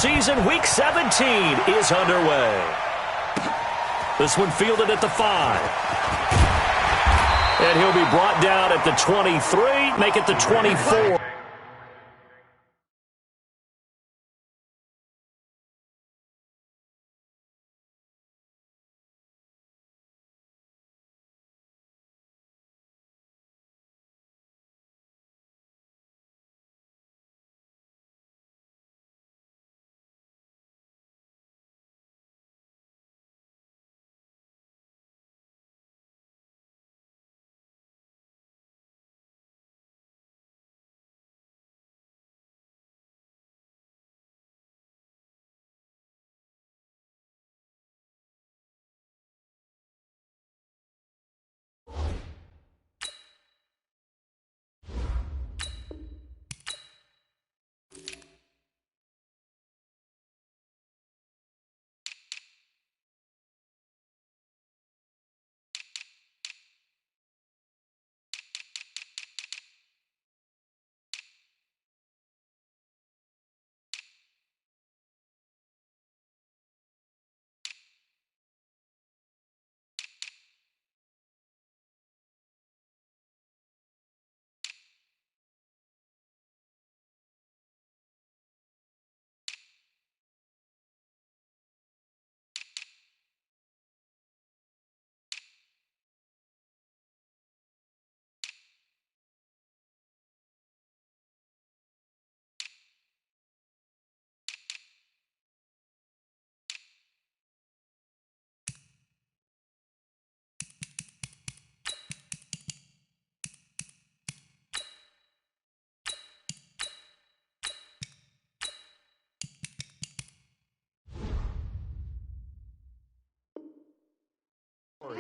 season. Week 17 is underway. This one fielded at the 5. And he'll be brought down at the 23, make it the 24.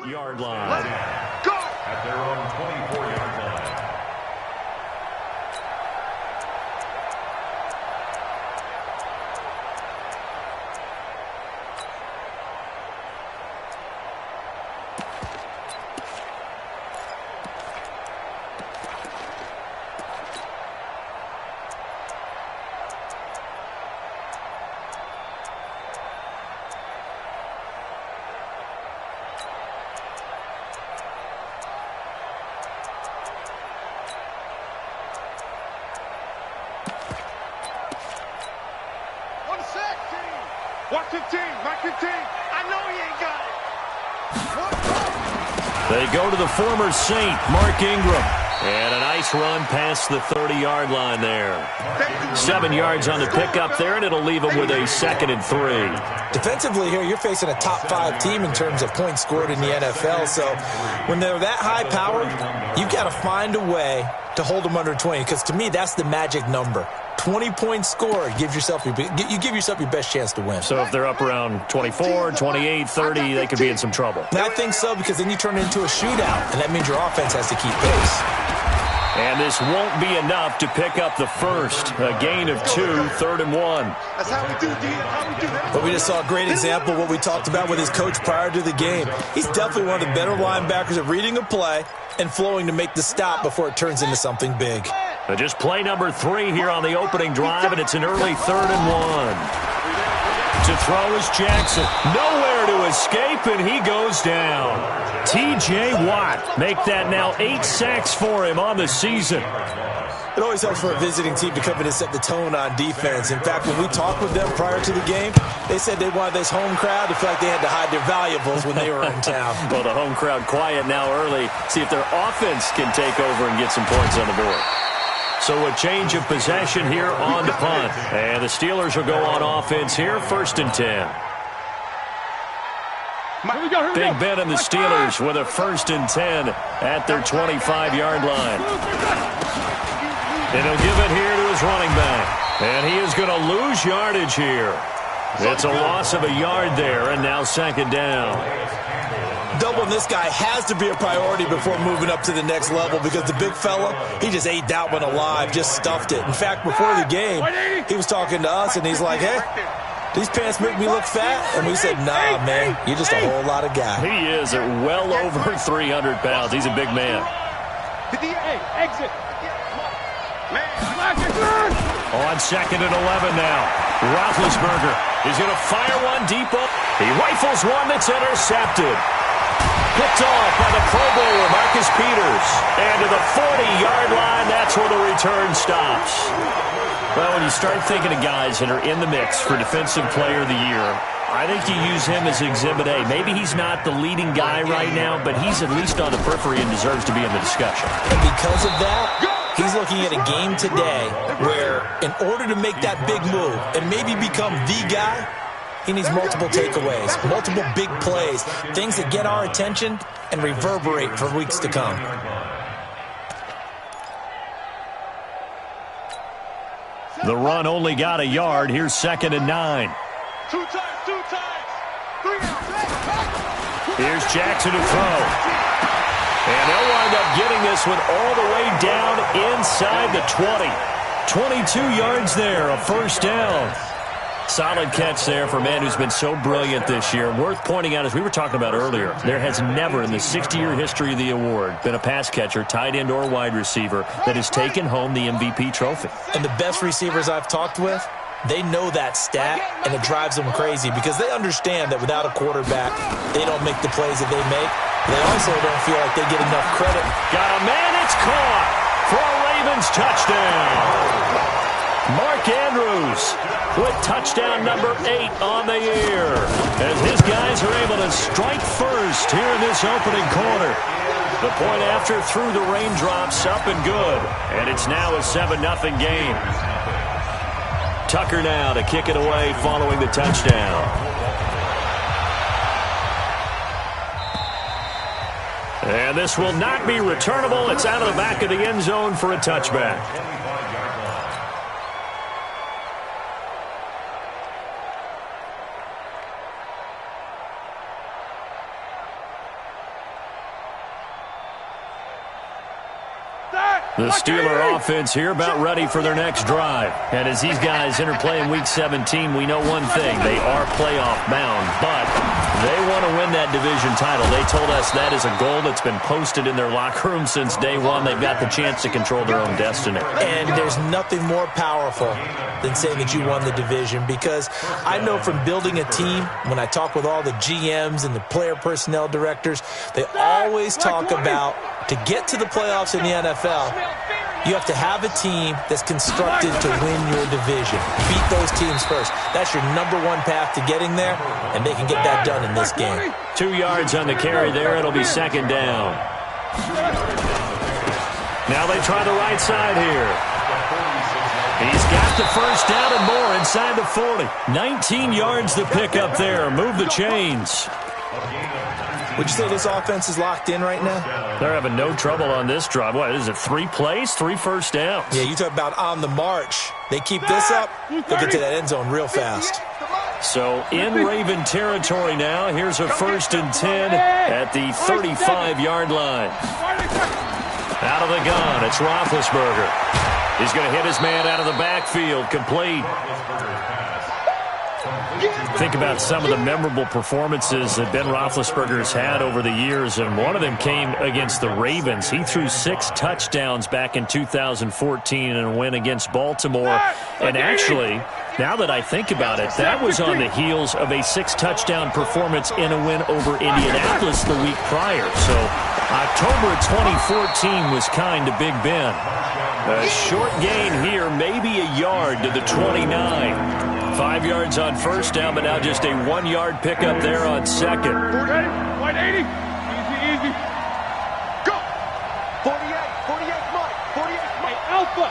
Yard line. Go! At their own 24-yard line. Watch your team, mark your team. I know he ain't got it. They go to the former Saint, Mark Ingram. And a nice run past the 30-yard line there. 7 yards on the pickup there, and it'll leave them with a 2nd and 3. Defensively here, you're facing a top-5 team in terms of points scored in the NFL. So when they're that high-powered, you've got to find a way to hold them under 20. Because to me, that's the magic number. 20 points scored, you give yourself your best chance to win. So if they're up around 24, 28, 30, they could be in some trouble. And I think so, because then you turn it into a shootout, and that means your offense has to keep pace. And this won't be enough to pick up the first. A gain of 2, 3rd and 1. That's how we do, D. How we do that. But we just saw a great example of what we talked about with his coach prior to the game. He's definitely one of the better linebackers at reading a play and flowing to make the stop before it turns into something big. Just play number 3 here on the opening drive, and it's an early 3rd and 1. To throw is Jackson. Nowhere to escape, and he goes down. T.J. Watt make that now 8 sacks for him on the season. It always helps for a visiting team to come in and set the tone on defense. In fact, when we talked with them prior to the game, they said they wanted this home crowd to feel like they had to hide their valuables when they were in town. Well, the home crowd quiet now early. See if their offense can take over and get some points on the board. So a change of possession here on the punt. And the Steelers will go on offense here, 1st and 10. Big Ben and the Steelers with a 1st and 10 at their 25-yard line. And he'll give it here to his running back. And he is going to lose yardage here. It's a loss of a yard there, and now 2nd down. Doubling this guy has to be a priority before moving up to the next level, because the big fella, he just ate that one alive, just stuffed it. In fact, before the game, he was talking to us, and he's like, hey, these pants make me look fat. And we said, nah, man, you're just a whole lot of guy. He is at well over 300 pounds. He's a big man. Exit. On 2nd and 11 now. Roethlisberger is going to fire one deep. He rifles one that's intercepted. Picked off by the Pro Bowler, Marcus Peters. And to the 40-yard line, that's where the return stops. Well, when you start thinking of guys that are in the mix for Defensive Player of the Year, I think you use him as Exhibit A. Maybe he's not the leading guy right now, but he's at least on the periphery and deserves to be in the discussion. And because of that, he's looking at a game today where in order to make that big move and maybe become the guy, he needs multiple takeaways, multiple big plays, things that get our attention and reverberate for weeks to come. The run only got a yard. Here's 2nd and 9. Two times. 3 out. Here's Jackson to throw. And they'll wind up getting this one all the way down inside the 20. 22 yards there, a first down. Solid catch there for a man who's been so brilliant this year. Worth pointing out, as we were talking about earlier, there has never in the 60-year history of the award been a pass catcher, tight end, or wide receiver that has taken home the MVP trophy. And the best receivers I've talked with, they know that stat, and it drives them crazy because they understand that without a quarterback, they don't make the plays that they make. They also don't feel like they get enough credit. Got a man, it's caught for a Ravens touchdown. Mark Andrews with touchdown number 8 on the year as his guys are able to strike first here in this opening quarter. The point after through the raindrops, up and good, and it's now a 7-0 game. Tucker now to kick it away following the touchdown. And this will not be returnable. It's out of the back of the end zone for a touchback. The Steeler offense here about ready for their next drive. And as these guys interplay in Week 17, we know one thing. They are playoff bound, but they want to win that division title. They told us that is a goal that's been posted in their locker room since day one. They've got the chance to control their own destiny. And there's nothing more powerful than saying that you won the division, because I know from building a team, when I talk with all the GMs and the player personnel directors, they always talk about to get to the playoffs in the NFL, you have to have a team that's constructed to win your division. Beat those teams first. That's your number one path to getting there, and they can get that done in this game. 2 yards on the carry there. It'll be 2nd down. Now they try the right side here. He's got the first down and more inside the 40. 19 yards to pick up there. Move the chains. Would you say this offense is locked in right now? They're having no trouble on this drive. What is it, 3 plays, 3 first downs? Yeah, you talk about on the march. They keep this up, they'll get to that end zone real fast. So in Raven territory now. Here's a 1st and 10 at the 35-yard line. Out of the gun, it's Roethlisberger. He's going to hit his man out of the backfield, complete. Think about some of the memorable performances that Ben Roethlisberger has had over the years, and one of them came against the Ravens. He threw 6 touchdowns back in 2014 in a win against Baltimore. And actually, now that I think about it, that was on the heels of a 6-touchdown performance in a win over Indianapolis the week prior. So October 2014 was kind to Big Ben. A short gain here, maybe a yard to the 29. 5 yards on first down, but now just a 1-yard pickup there on second. 180. Easy. Go. 48, Mike. 48, Mike. Alpha.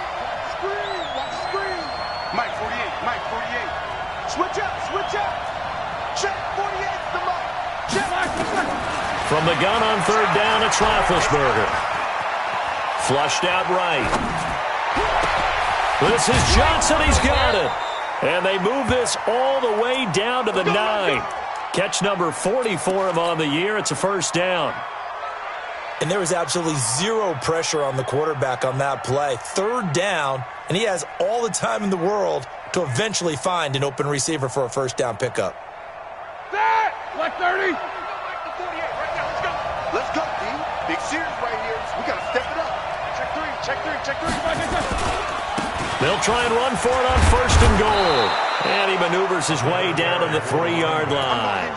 Screen. Mike, 48. Switch up. Check, 48, the Mike. Check. From the gun on 3rd down, it's Roethlisberger. Flushed out right. This is Johnson. He's got it. And they move this all the way down to the 9. Catch number 40 for him on the year. It's a first down. And there was absolutely zero pressure on the quarterback on that play. 3rd down, and he has all the time in the world to eventually find an open receiver for a first down pickup. Left 30. Let's go, D. Big series right here. We got to step it up. Check three. They'll try and run for it on 1st and goal. And he maneuvers his way down to the 3-yard line.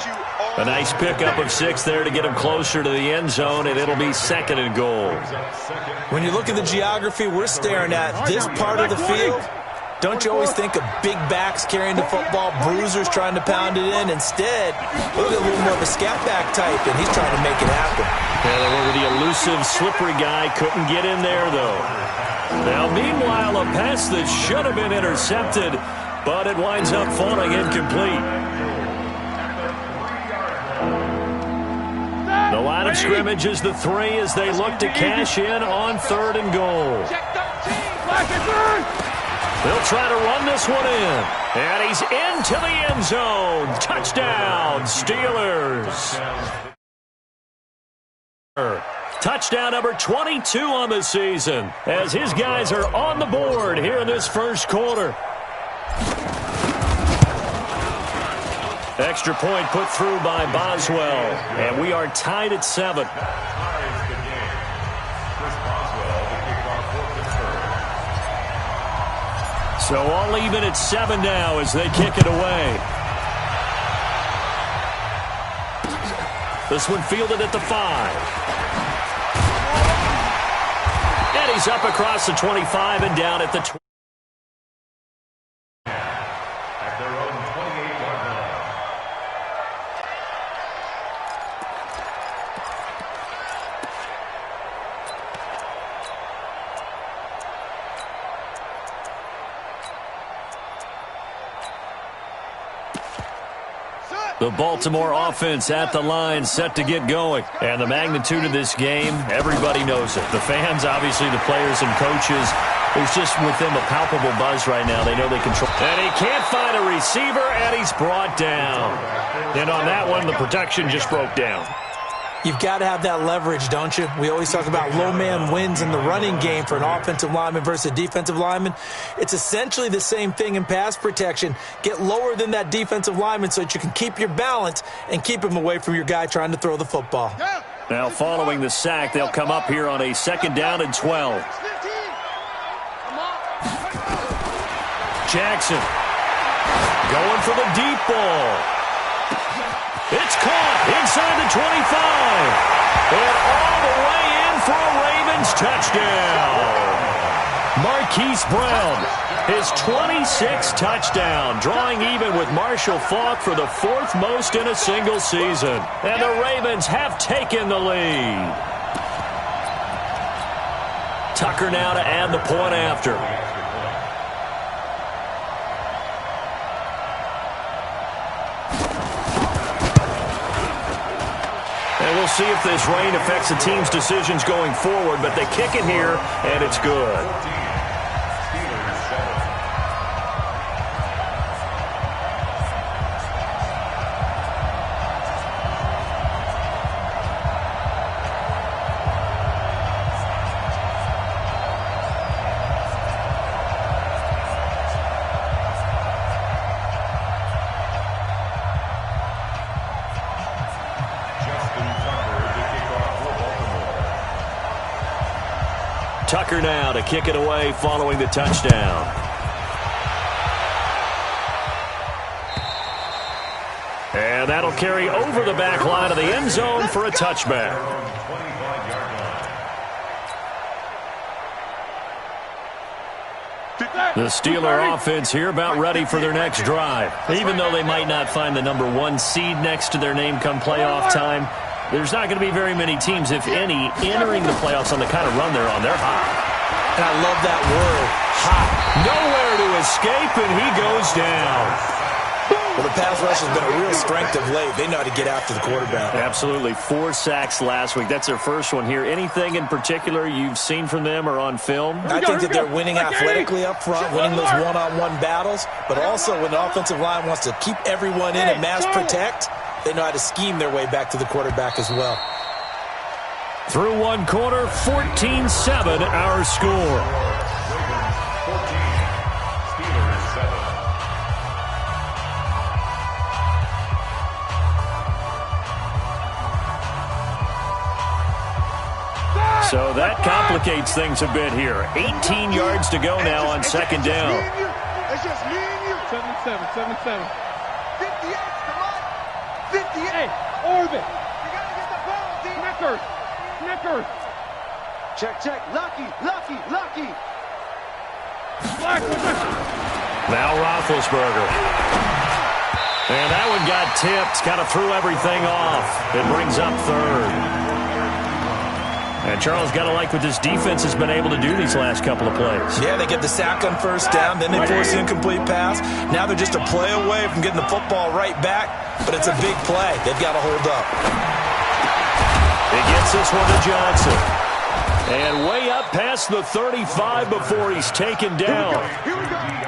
A nice pickup of 6 there to get him closer to the end zone, and it'll be 2nd and goal. When you look at the geography we're staring at, this part of the field, don't you always think of big backs carrying the football, bruisers trying to pound it in? Instead, look at a little more of a scat back type, and he's trying to make it happen. Yeah, they went with the elusive, slippery guy. Couldn't get in there, though. Now, meanwhile, a pass that should have been intercepted, but it winds up falling incomplete. The line of scrimmage is the 3 as they look to cash in on 3rd and goal. They'll try to run this one in. And he's into the end zone. Touchdown, Steelers. Touchdown number 22 on the season as his guys are on the board here in this first quarter. Extra point put through by Boswell, and we are tied at 7. So all even at 7 now as they kick it away. This one fielded at the 5. And he's up across the 25 and down at the 20. The Baltimore offense at the line, set to get going. And the magnitude of this game, everybody knows it. The fans, obviously, the players and coaches. There's just with them a palpable buzz right now. They know they control. And he can't find a receiver, and he's brought down. And on that one, the protection just broke down. You've got to have that leverage, don't you? We always talk about low man wins in the running game for an offensive lineman versus a defensive lineman. It's essentially the same thing in pass protection. Get lower than that defensive lineman so that you can keep your balance and keep him away from your guy trying to throw the football. Now following the sack, they'll come up here on a 2nd down and 12. Jackson going for the deep ball. It's caught inside the 25. And all the way in for a Ravens touchdown. Marquise Brown, his 26th touchdown, drawing even with Marshall Faulk for the 4th most in a single season. And the Ravens have taken the lead. Tucker now to add the point after. And we'll see if this rain affects the team's decisions going forward, but they kick it here, and it's good. Tucker now to kick it away following the touchdown. And that'll carry over the back line of the end zone for a touchback. The Steeler offense here about ready for their next drive. Even though they might not find the number 1 seed next to their name come playoff time, there's not going to be very many teams, if any, entering the playoffs on the kind of run they're on. They're hot. And I love that word, hot. Nowhere to escape, and he goes down. Well, the pass rush has been a real strength of late. They know how to get after the quarterback. Absolutely. 4 sacks last week. That's their first one here. Anything in particular you've seen from them or on film? I think that they're winning athletically up front, winning those one-on-one battles, but also when the offensive line wants to keep everyone in and mass protect, they know how to scheme their way back to the quarterback as well. Through one quarter, 14-7 our score. So that complicates things a bit here. 18 yards to go now on second down. It's just me and you. 7-7. 58, come on. 58. Hey, orbit. You got to get the ball, D. Snickers. Check. Lucky. Black. Now Roethlisberger. And that one got tipped. Kind of threw everything off. It brings up third. And Charles, got to like what this defense has been able to do these last couple of plays. Yeah, they get the sack on first down, then they force an incomplete pass. Now they're just a play away from getting the football right back, but it's a big play. They've got to hold up. He gets this one to Johnson. And way up past the 35 before he's taken down.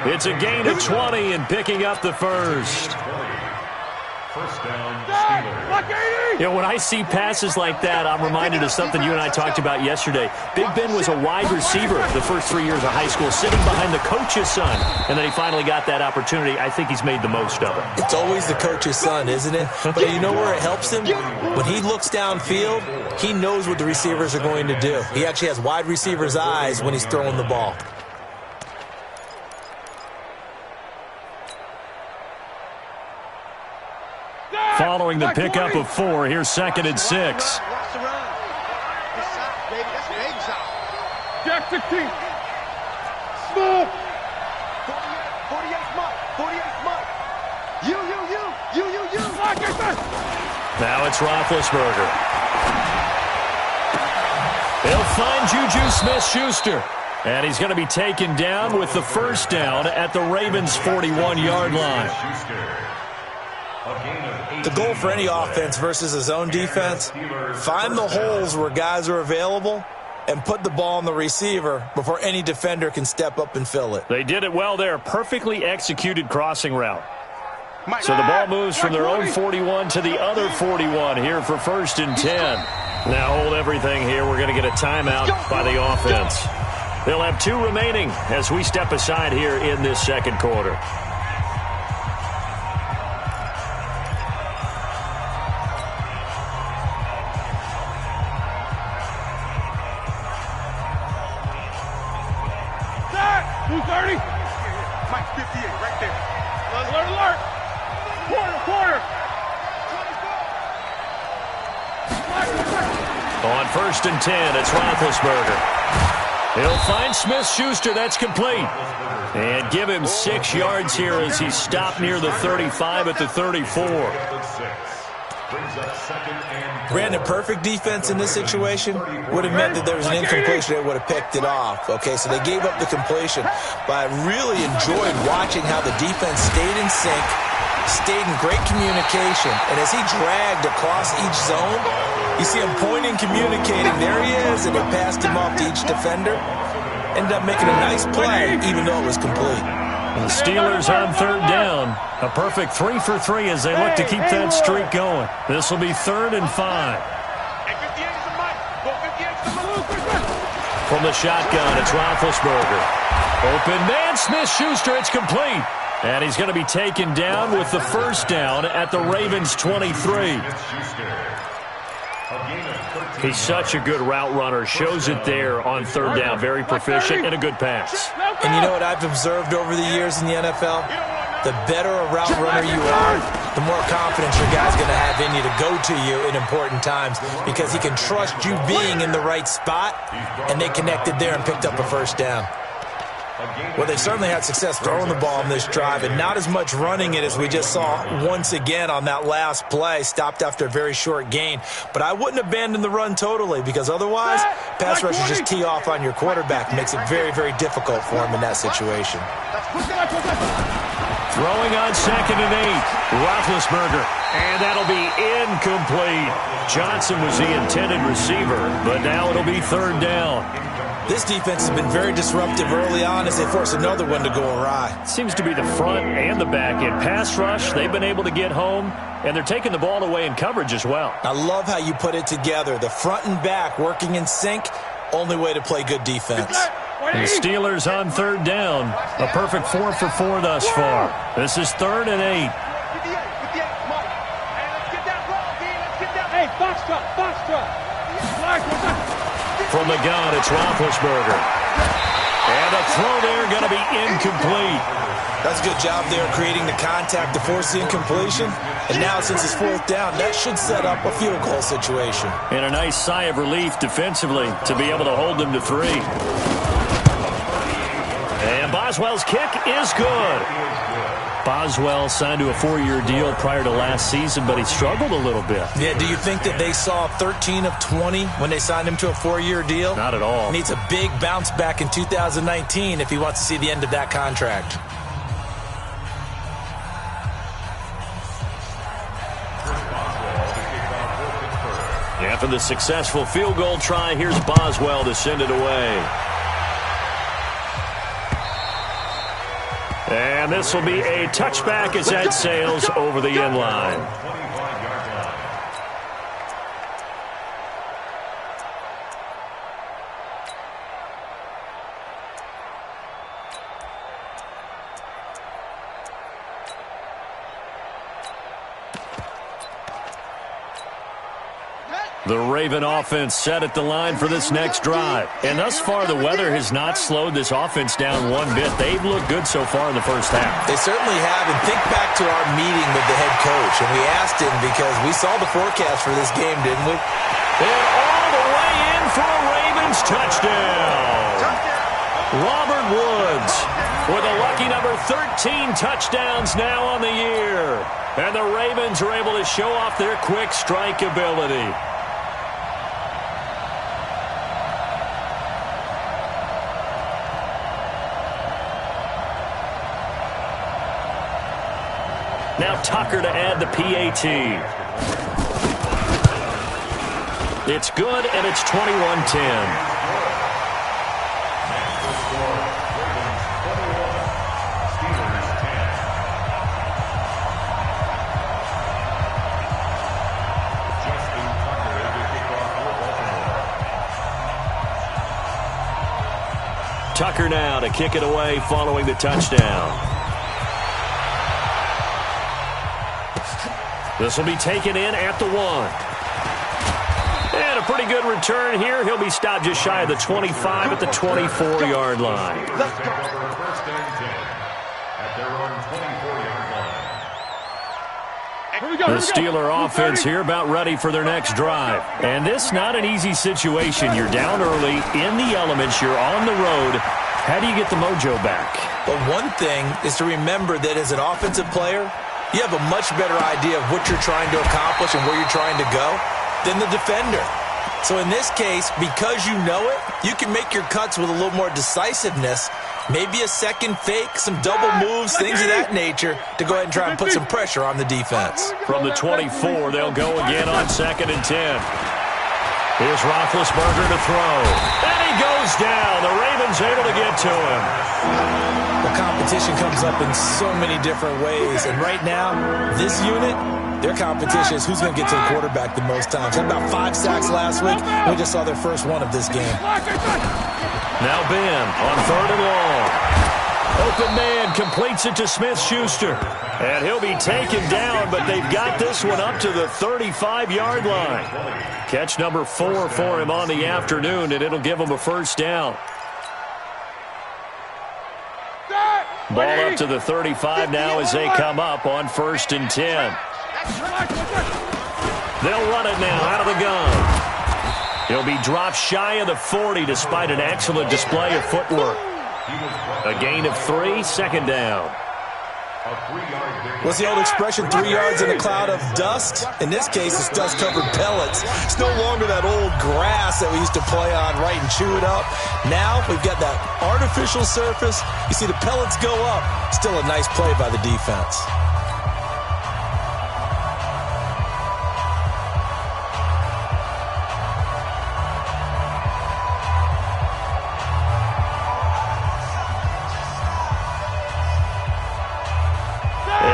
It's a gain of 20 and picking up the first. First down, Steelers. You know, when I see passes like that, I'm reminded of something you and I talked about yesterday. Big Ben was a wide receiver the first 3 years of high school, sitting behind the coach's son. And then he finally got that opportunity. I think he's made the most of it. It's always the coach's son, isn't it? But you know where it helps him? When he looks downfield, he knows what the receivers are going to do. He actually has wide receivers' eyes when he's throwing the ball. Following the pickup of 4, here's 2nd and 6. Watch the run. This side, baby. That's a baby shot. Jack 16. Small. 48 smart. 48 smart. You. Now it's Roethlisberger. He'll find Juju Smith-Schuster. And he's going to be taken down with the first down at the Ravens' 41-yard line. The goal for any offense versus a zone defense, find the holes where guys are available and put the ball on the receiver before any defender can step up and fill it. They did it well there. Perfectly executed crossing route. So the ball moves from their own 41 to the other 41 here for 1st and 10. Now hold everything here. We're going to get a timeout by the offense. They'll have 2 remaining as we step aside here in this second quarter. Mike 58 right there. Alert. Quarter. On 1st and 10, it's Roethlisberger. He'll find Smith-Schuster. That's complete. And give him 6 yards here as he's stopped near the 35 at the 34. Brandon, perfect defense in this situation would have meant that there was an incompletion. They would have picked it off. Okay, so they gave up the completion. But I really enjoyed watching how the defense stayed in sync, stayed in great communication. And as he dragged across each zone, you see him pointing, communicating. There he is, and they passed him off to each defender. Ended up making a nice play, even though it was complete. The Steelers on 3rd down. A perfect 3 for 3 as they look to keep that streak going. This will be 3rd and 5. Hey, 58 is the mic. Go 58 is the mic. From the shotgun, it's Roethlisberger. Open man, Smith-Schuster. It's complete. And he's going to be taken down with the first down at the Ravens' 23. He's such a good route runner. Shows it there on 3rd down. Very proficient and a good pass. And you know what I've observed over the years in the NFL? The better a route runner you are, the more confidence your guy's going to have in you to go to you in important times because he can trust you being in the right spot, and they connected there and picked up a first down. Well, they've certainly had success throwing the ball on this drive and not as much running it as we just saw once again on that last play, stopped after a very short gain. But I wouldn't abandon the run totally because otherwise, pass rushers just tee off on your quarterback and makes it very, very difficult for him in that situation. Throwing on 2nd and 8. Roethlisberger. And that'll be incomplete. Johnson was the intended receiver, but now it'll be 3rd down. This defense has been very disruptive early on as they force another one to go awry. Seems to be the front and the back end. Pass rush, they've been able to get home, and they're taking the ball away in coverage as well. I love how you put it together. The front and back working in sync, only way to play good defense. The Steelers on 3rd down. A perfect 4 for 4 thus far. This is 3rd and 8. 58, come on. Hey, let's get that ball, D. Let's get that. Hey, box truck. Black. From the gun, it's Roethlisberger. And the throw there going to be incomplete. That's a good job there creating the contact to force the incompletion. And now since it's 4th down, that should set up a field goal situation. And a nice sigh of relief defensively to be able to hold them to 3. And Boswell's kick is good. Boswell signed to a 4-year deal prior to last season, but he struggled a little bit. Yeah, do you think that they saw 13 of 20 when they signed him to a 4-year deal? Not at all. Needs a big bounce back in 2019 if he wants to see the end of that contract. After the successful field goal try, here's Boswell to send it away. And this will be a touchback as that sails over the end line. The Raven offense set at the line for this next drive. And thus far, the weather has not slowed this offense down one bit. They've looked good so far in the first half. They certainly have. And think back to our meeting with the head coach. And we asked him because we saw the forecast for this game, didn't we? And all the way in for a Ravens touchdown. Robert Woods with a lucky number 13 touchdowns now on the year. And the Ravens are able to show off their quick strike ability. Now Tucker to add the PAT. It's good, and it's 21-10. Tucker now to kick it away following the touchdown. This will be taken in at the 1. And a pretty good return here. He'll be stopped just shy of the 25 at the 24-yard line. The Steeler offense here about ready for their next drive. And this not an easy situation. You're down early, in the elements, you're on the road. How do you get the mojo back? But one thing is to remember that as an offensive player, you have a much better idea of what you're trying to accomplish and where you're trying to go than the defender. So in this case, because you know it, you can make your cuts with a little more decisiveness, maybe a second fake, some double moves, things of that nature, to go ahead and try and put some pressure on the defense. From the 24, they'll go again on 2nd and 10. Here's Roethlisberger to throw. And he goes down. The Ravens able to get to him. The competition comes up in so many different ways. And right now, this unit, their competition is who's going to get to the quarterback the most times. Had about 5 sacks last week. We just saw their first one of this game. Now Ben on 3rd and long. Open man completes it to Smith-Schuster. And he'll be taken down, but they've got this one up to the 35-yard line. Catch number 4 for him on the afternoon, and it'll give him a first down. Ball up to the 35 now as they come up on 1st and 10. They'll run it now out of the gun. He'll be dropped shy of the 40 despite an excellent display of footwork. A gain of 3, 2nd down. What's the old expression, 3 yards in a cloud of dust? In this case, it's dust-covered pellets. It's no longer that old grass that we used to play on, right, and chew it up. Now we've got that artificial surface. You see the pellets go up. Still a nice play by the defense.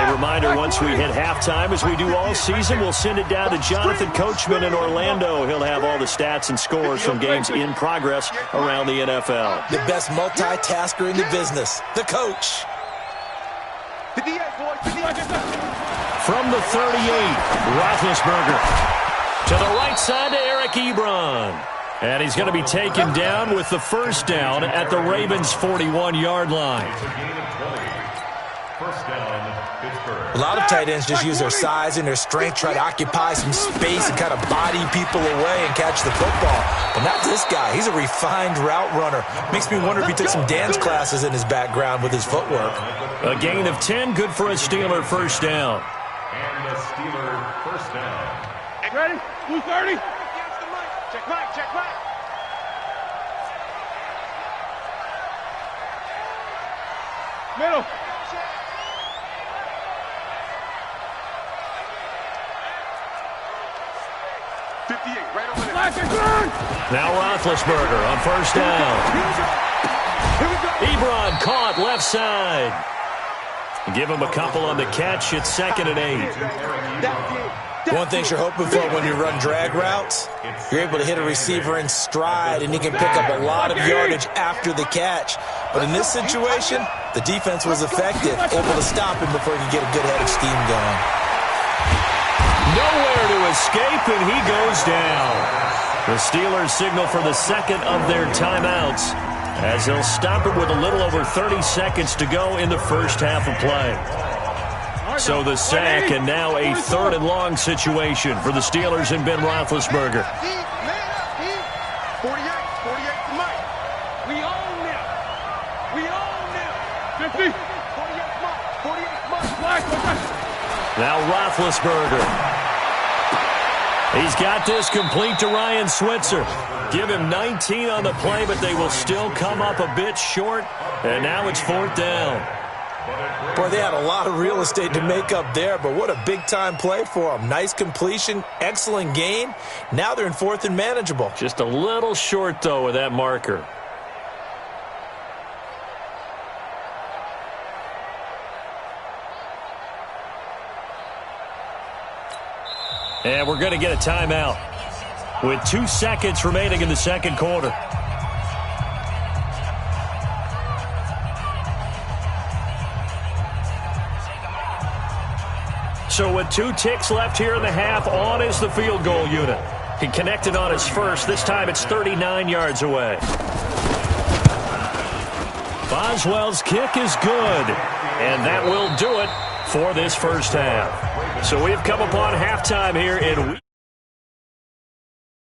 Reminder, once we hit halftime, as we do all season, we'll send it down to Jonathan Coachman in Orlando. He'll have all the stats and scores from games in progress around the NFL. The best multitasker in the business, the coach. From the 38, Roethlisberger. To the right side to Eric Ebron. And he's going to be taken down with the first down at the Ravens' 41-yard line. First down, Pittsburgh. A lot of tight ends just use their size and their strength, try to occupy some space and kind of body people away and catch the football. But not this guy. He's a refined route runner. Makes me wonder if he took some dance classes in his background with his footwork. A gain of 10, good for a Steeler first down. And a Steeler first down. Ready? Blue 30. Check back, check back. Middle. Now Roethlisberger on first down. Ebron caught left side. Give him a couple on the catch. It's 2nd and 8. One thing you're hoping for when you run drag routes, you're able to hit a receiver in stride and he can pick up a lot of yardage after the catch. But in this situation, the defense was effective, able to stop him before he could get a good head of steam going. Nowhere to escape, and he goes down. The Steelers signal for the second of their timeouts as they'll stop it with a little over 30 seconds to go in the first half of play. So the sack, and now a 3rd and long situation for the Steelers and Ben Roethlisberger. 48 to Mike. We own them. We own them. 50. 48 Mike. Now Roethlisberger. He's got this complete to Ryan Switzer. Give him 19 on the play, but they will still come up a bit short. And now it's 4th down. Boy, they had a lot of real estate to make up there, but what a big-time play for them. Nice completion, excellent gain. Now they're in 4th and manageable. Just a little short, though, with that marker. And we're going to get a timeout with 2 seconds remaining in the second quarter. So with 2 ticks left here in the half, on is the field goal unit. He connected on his first. This time it's 39 yards away. Boswell's kick is good. And that will do it for this first half. So we've come upon halftime here in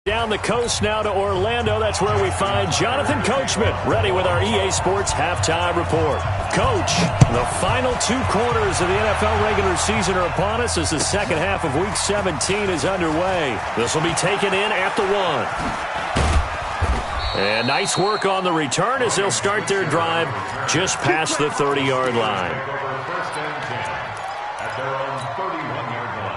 down the coast now to Orlando. That's where we find Jonathan Coachman ready with our EA Sports halftime report. Coach, the final 2 quarters of the NFL regular season are upon us as the second half of Week 17 is underway. This will be taken in at the 1. And nice work on the return as they'll start their drive just past the 30-yard line. First and 10 at their own 31-yard line.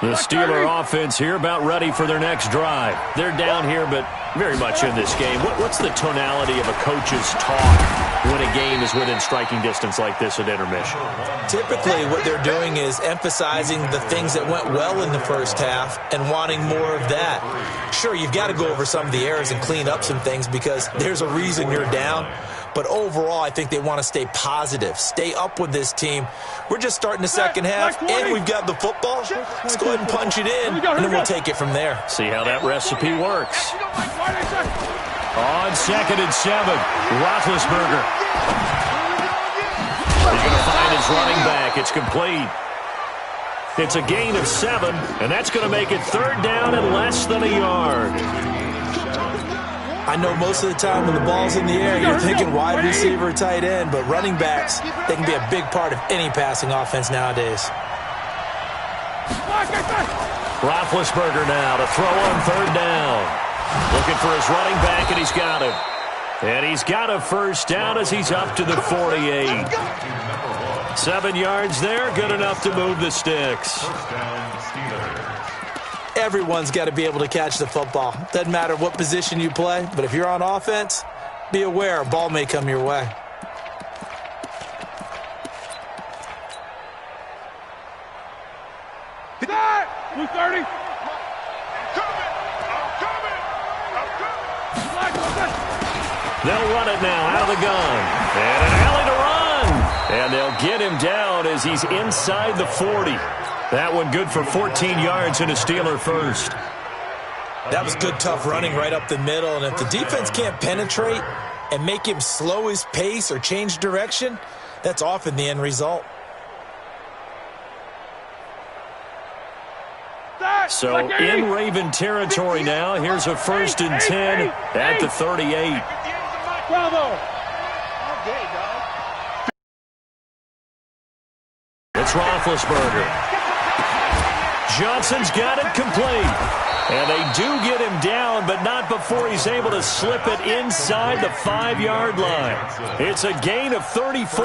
The Steeler offense here about ready for their next drive. They're down here, but very much in this game. What's the tonality of a coach's talk when a game is within striking distance like this at intermission? Typically, what they're doing is emphasizing the things that went well in the first half and wanting more of that. Sure, you've got to go over some of the errors and clean up some things because there's a reason you're down. But overall, I think they want to stay positive, stay up with this team. We're just starting the second half, and we've got the football. Let's go ahead and punch it in, and then we'll take it from there. See how that recipe works. On 2nd and 7, Roethlisberger. He's going to find his running back. It's complete. It's a gain of 7, and that's going to make it 3rd down and less than a yard. I know most of the time when the ball's in the air, you're thinking wide receiver, tight end, but running backs, they can be a big part of any passing offense nowadays. Roethlisberger now to throw on 3rd down. Looking for his running back, and he's got him. And he's got a first down as he's up to the 48. 7 yards there, good enough to move the sticks. First down, Steelers. Everyone's got to be able to catch the football. Doesn't matter what position you play, but if you're on offense, be aware a ball may come your way. Blue 30. They'll run it now out of the gun. And an alley to run. And they'll get him down as he's inside the 40. That one good for 14 yards and a Steeler first. That was good, tough running right up the middle. And if the defense can't penetrate and make him slow his pace or change direction, that's often the end result. So in Raven territory now. Here's a 1st and 10 at the 38. Bravo. It's Roethlisberger. Johnson's got it complete. And they do get him down, but not before he's able to slip it inside the 5-yard line. It's a gain of 34.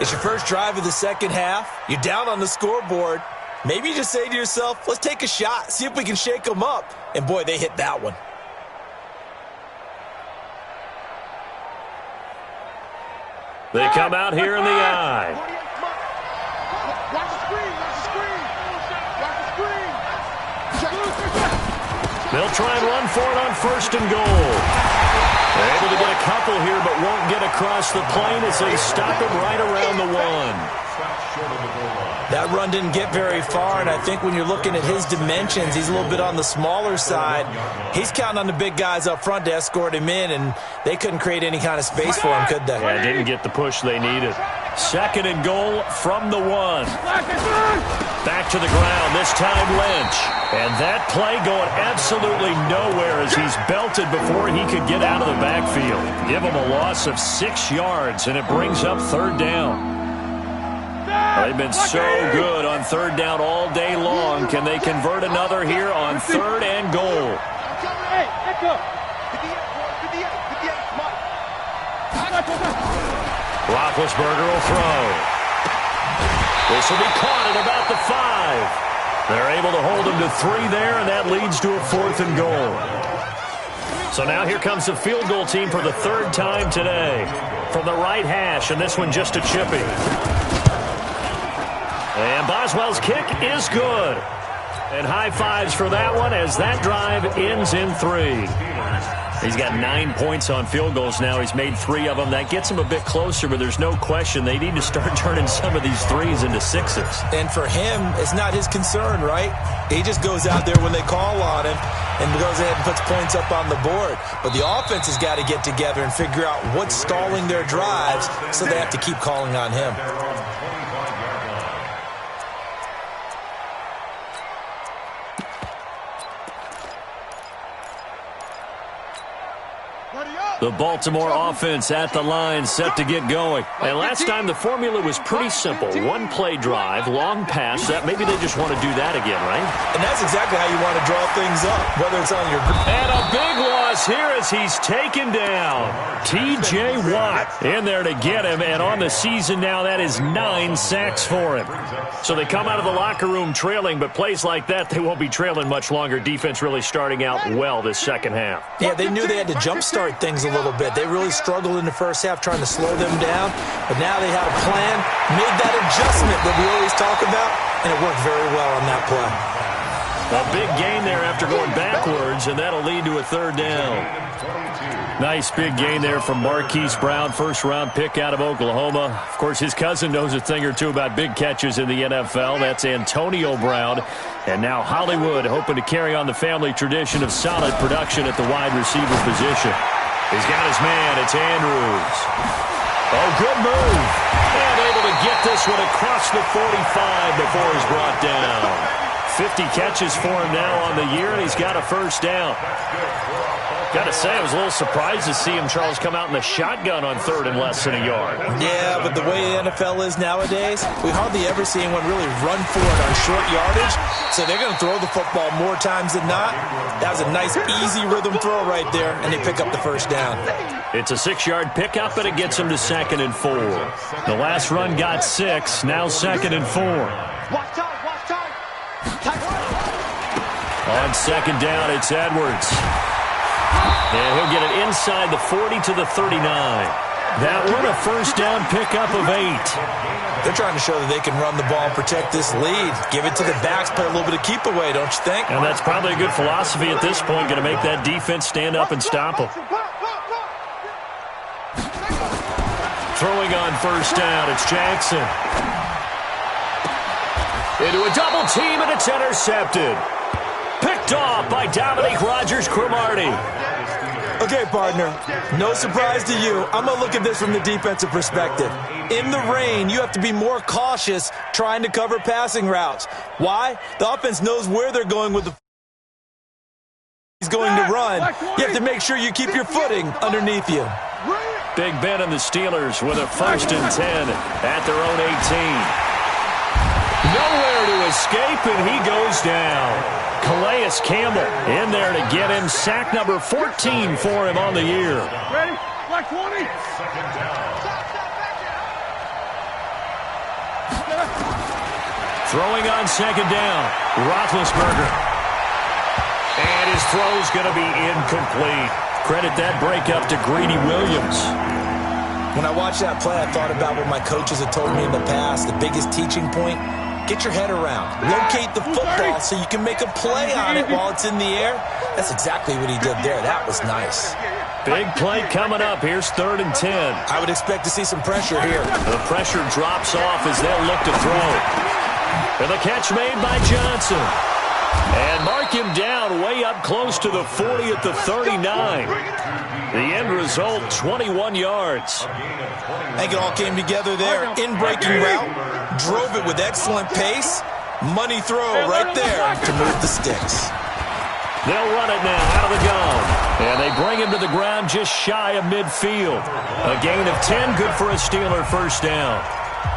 It's your first drive of the second half. You're down on the scoreboard. Maybe you just say to yourself, let's take a shot, see if we can shake them up. And, boy, they hit that one. They come out here in the eye. Watch the screen. Watch the screen. Watch the screen. They'll try and run for it on 1st and goal. They're able to get a couple here, but won't get across the plane as they stop it right around the 1. That run didn't get very far, and I think when you're looking at his dimensions, he's a little bit on the smaller side. He's counting on the big guys up front to escort him in, and they couldn't create any kind of space for him, could they? Yeah, didn't get the push they needed. 2nd and goal from the 1. Back to the ground, this time Lynch. And that play going absolutely nowhere as he's belted before he could get out of the backfield. Give him a loss of 6 yards, and it brings up 3rd down. They've been so good on 3rd down all day long. Can they convert another here on 3rd and goal? Hey, let's go. Roethlisberger will throw. This will be caught at about the 5. They're able to hold him to 3 there, and that leads to a 4th and goal. So now here comes the field goal team for the 3rd time today. From the right hash, and this one just a chippy. And Boswell's kick is good. And high fives for that one as that drive ends in 3. He's got 9 points on field goals now. He's made 3 of them. That gets him a bit closer, but there's no question they need to start turning some of these 3s into 6s. And for him, it's not his concern, right? He just goes out there when they call on him and goes ahead and puts points up on the board. But the offense has got to get together and figure out what's stalling their drives, so they have to keep calling on him. The Baltimore offense at the line, set to get going. And last time the formula was pretty simple. 1-play drive, long pass. That maybe they just want to do that again, right? And that's exactly how you want to draw things up, whether it's on your... And a big loss here as he's taken down. T.J. Watt in there to get him. And on the season now, that is 9 sacks for him. So they come out of the locker room trailing, but plays like that, they won't be trailing much longer. Defense really starting out well this second half. Yeah, they knew they had to jumpstart things a little bit. They really struggled in the first half trying to slow them down, but now they had a plan, made that adjustment that we always talk about, and it worked very well on that play. A big gain there after going backwards, and that'll lead to a 3rd down. Nice big gain there from Marquise Brown, first-round pick out of Oklahoma. Of course, his cousin knows a thing or two about big catches in the NFL. That's Antonio Brown. And now Hollywood hoping to carry on the family tradition of solid production at the wide receiver position. He's got his man. It's Andrews. Oh, good move. And able to get this one across the 45 before he's brought down. 50 catches for him now on the year, and he's got a 1st down. Got to say, I was a little surprised to see him, Charles, come out in the shotgun on 3rd and less than a yard. Yeah, but the way the NFL is nowadays, we hardly ever see anyone really run for it on short yardage, so they're going to throw the football more times than not. That was a nice, easy rhythm throw right there, and they pick up the 1st down. It's a 6-yard pickup, and it gets him to 2nd and 4. The last run got 6, now 2nd and 4. Watch time. Watch time. On 2nd down, it's Edwards. And he'll get it inside the 40 to the 39. That one, a 1st down pickup of 8. They're trying to show that they can run the ball and protect this lead. Give it to the backs, play a little bit of keep away, don't you think? And that's probably a good philosophy at this point, going to make that defense stand up and stop them. Throwing on 1st down, it's Jackson. Into a double team, and it's intercepted. Picked picked off by Dominique Rodgers-Cromartie. Okay, partner, no surprise to you. I'm going to look at this from the defensive perspective. In the rain, you have to be more cautious trying to cover passing routes. Why? The offense knows where they're going with the he's going to run. You have to make sure you keep your footing underneath you. Big Ben and the Steelers with a 1st and 10 at their own 18. Nowhere to escape, and he goes down. Calais Campbell in there to get him. Sack number 14 for him on the year. Ready? Black 20. Throwing on 2nd down. Roethlisberger. And his throw's going to be incomplete. Credit that breakup to Greedy Williams. When I watched that play, I thought about what my coaches had told me in the past. The biggest teaching point, get your head around. Locate the football so you can make a play on it while it's in the air. That's exactly what he did there. That was nice. Big play coming up. Here's 3rd and 10. I would expect to see some pressure here. The pressure drops off as they'll look to throw. And the catch made by Johnson. And mark him down way up close to the 40 at the 39. The end result, 21 yards. I think it all came together there. In-breaking route, drove it with excellent pace. Money throw right there to move the sticks. They'll run it now out of the gun. And they bring him to the ground just shy of midfield. A gain of 10, good for a Steeler 1st down.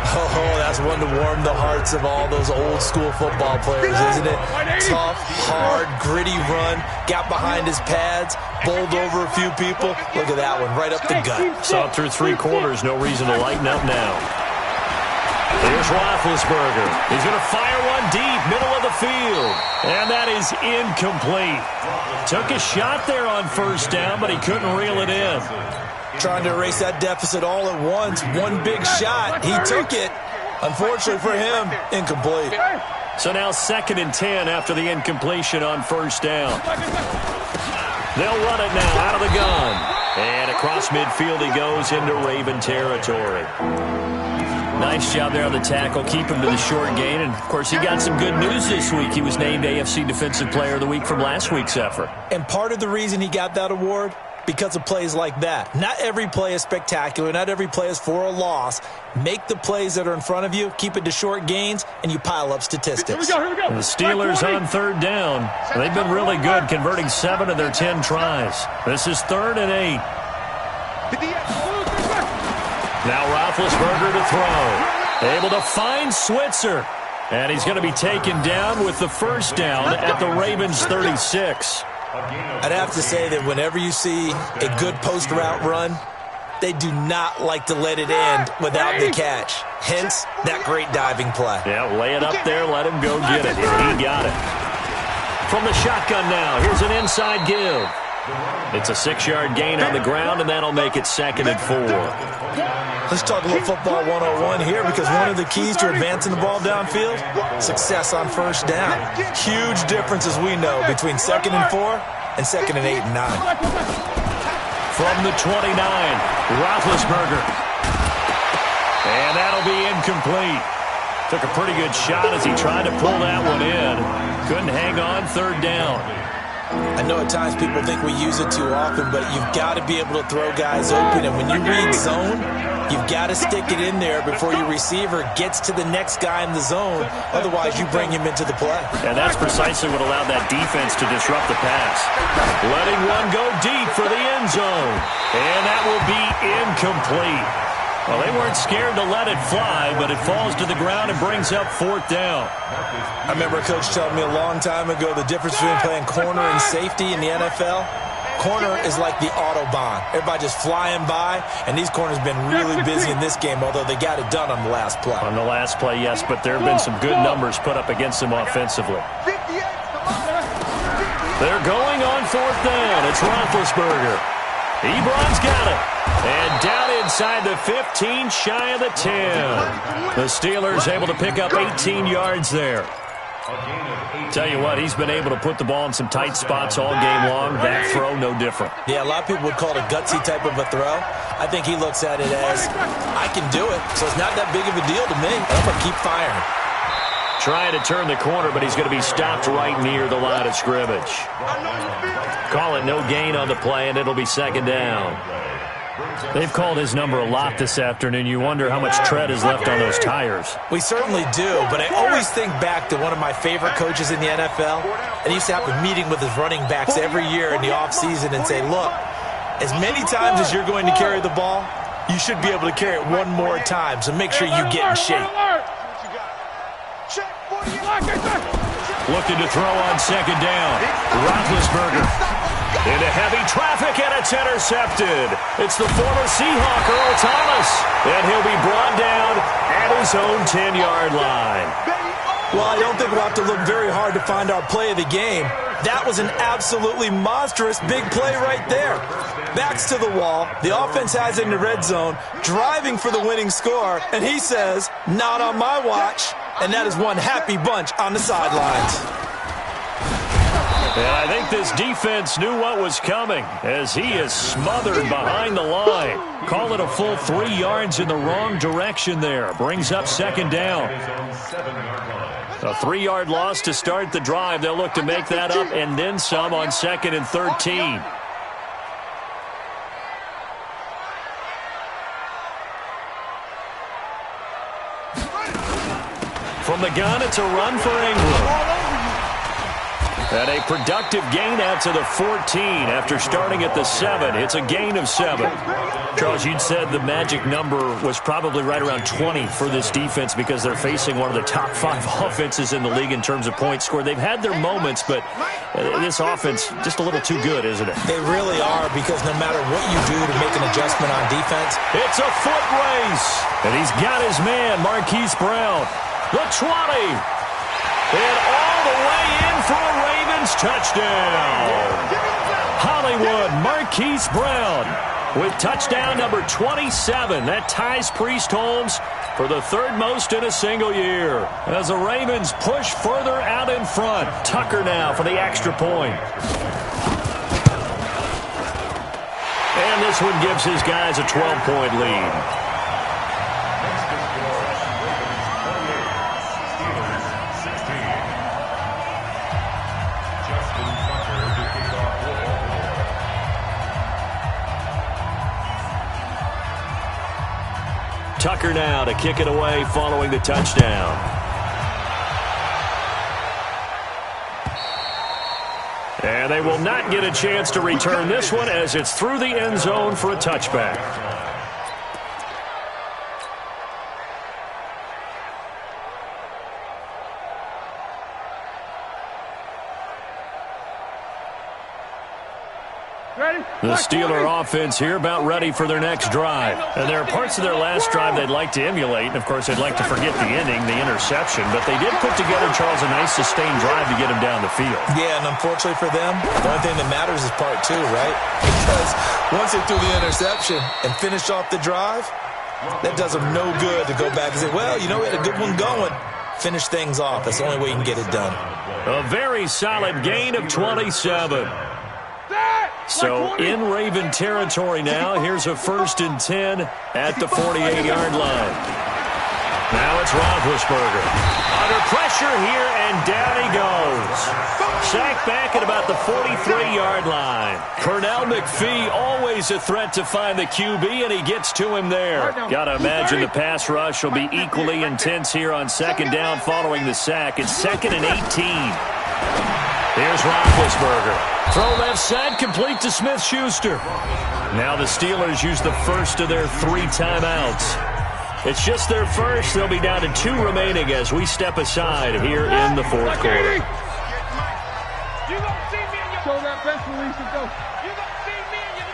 Oh, that's one to warm the hearts of all those old-school football players, isn't it? Tough, hard, gritty run, got behind his pads, bowled over a few people. Look at that one, right up the gut. Saw it through 3 quarters, no reason to lighten up now. Here's Roethlisberger. He's going to fire one deep, middle of the field. And that is incomplete. Took a shot there on 1st down, but he couldn't reel it in. Trying to erase that deficit all at once. One big shot. He took it. Unfortunately for him, incomplete. So now 2nd and 10 after the incompletion on 1st down. They'll run it now out of the gun. And across midfield he goes into Raven territory. Nice job there on the tackle. Keep him to the short gain. And, of course, he got some good news this week. He was named AFC Defensive Player of the Week from last week's effort. And part of the reason he got that award, because of plays like that. Not every play is spectacular. Not every play is for a loss. Make the plays that are in front of you, keep it to short gains, and you pile up statistics. Here we go. The Steelers on 3rd down. They've been really good, converting 7 of their 10 tries. This is 3rd and 8. Now Roethlisberger to throw. Able to find Switzer. And he's going to be taken down with the 1st down at the Ravens 36. I'd have to say that whenever you see a good post route run, they do not like to let it end without the catch. Hence, that great diving play. Yeah, lay it up there, let him go get it. And he got it. From the shotgun now, here's an inside give. It's a 6-yard gain on the ground, and that'll make it 2nd and 4. Let's talk a little football 101 here, because one of the keys to advancing the ball downfield, success on 1st down. Huge difference, as we know, between 2nd and 4 and 2nd and 8 and 9. From the 29, Roethlisberger. And that'll be incomplete. Took a pretty good shot as he tried to pull that one in. Couldn't hang on 3rd down. I know at times people think we use it too often, but you've got to be able to throw guys open. And when you read zone, you've got to stick it in there before your receiver gets to the next guy in the zone. Otherwise, you bring him into the play. And that's precisely what allowed that defense to disrupt the pass. Letting one go deep for the end zone. And that will be incomplete. Well, they weren't scared to let it fly, but it falls to the ground and brings up 4th down. I remember a coach telling me a long time ago the difference between playing corner and safety in the NFL. Corner is like the Autobahn. Everybody just flying by, and these corners have been really busy in this game, although they got it done on the last play. On the last play, yes, but there have been some good numbers put up against them offensively. They're going on 4th down. It's Roethlisberger. Ebron's got it. And down inside the 15, shy of the 10. The Steelers able to pick up 18 yards there. Tell you what, he's been able to put the ball in some tight spots all game long. That throw, no different. Yeah, a lot of people would call it a gutsy type of a throw. I think he looks at it as, I can do it, so it's not that big of a deal to me. I'm going to keep firing. trying to turn the corner, but he's going to be stopped right near the line of scrimmage. Call it no gain on the play, and it'll be second down. They've called his number a lot this afternoon. You wonder how much tread is left on those tires. We certainly do, but I always think back to one of my favorite coaches in the NFL, and he used to have a meeting with his running backs every year in the offseason and say, look, as many times as you're going to carry the ball, you should be able to carry it one more time, so make sure you get in shape. Looking to throw on second down. Roethlisberger into heavy traffic, and it's intercepted. It's the former Seahawk, Earl Thomas, and he'll be brought down at his own 10-yard line. Well, I don't think we'll have to look very hard to find our play of the game. That was an absolutely monstrous big play right there. Backs to the wall. The offense has it in the red zone, driving for the winning score, and he says, not on my watch. And that is one happy bunch on the sidelines. And I think this defense knew what was coming as he is smothered behind the line. Call it a full 3 yards in the wrong direction there. Brings up second down. A 3-yard loss to start the drive. They'll look to make that up and then some on 2nd and 13. From the gun, it's a run for Ingram. And a productive gain out to the 14 after starting at the 7. It's a gain of 7. Charles, you'd said the magic number was probably right around 20 for this defense because they're facing one of the top 5 offenses in the league in terms of points scored. They've had their moments, but this offense just a little too good, isn't it? They really are, because no matter what you do to make an adjustment on defense, it's a foot race. And he's got his man, Marquise Brown. The 20. And all the way in for a Ravens touchdown. Hollywood Marquise Brown with touchdown number 27. That ties Priest Holmes for the 3rd most in a single year. As the Ravens push further out in front. Tucker now for the extra point. And this one gives his guys a 12-point lead. Tucker now to kick it away following the touchdown. And they will not get a chance to return this one as it's through the end zone for a touchback. The Steeler offense here about ready for their next drive. And there are parts of their last drive they'd like to emulate. And, of course, they'd like to forget the ending, the interception. But they did put together, Charles, a nice sustained drive to get them down the field. Yeah, and unfortunately for them, the only thing that matters is part 2, right? Because once they threw the interception and finished off the drive, that does them no good to go back and say, well, you know, we had a good one going. Finish things off. That's the only way you can get it done. A very solid gain of 27. So in Raven territory now. Here's a 1st and 10 at the 48-yard line. Now it's Roethlisberger. Under pressure here, and down he goes. Sacked back at about the 43-yard line. Pernell McPhee, always a threat to find the QB, and he gets to him there. Got to imagine the pass rush will be equally intense here on 2nd down following the sack. It's 2nd and 18. Here's Roethlisberger. Throw left side, complete to Smith-Schuster. Now the Steelers use the first of their 3 timeouts. It's just their first. They'll be down to 2 remaining as we step aside here in the 4th quarter. Show that best release and go.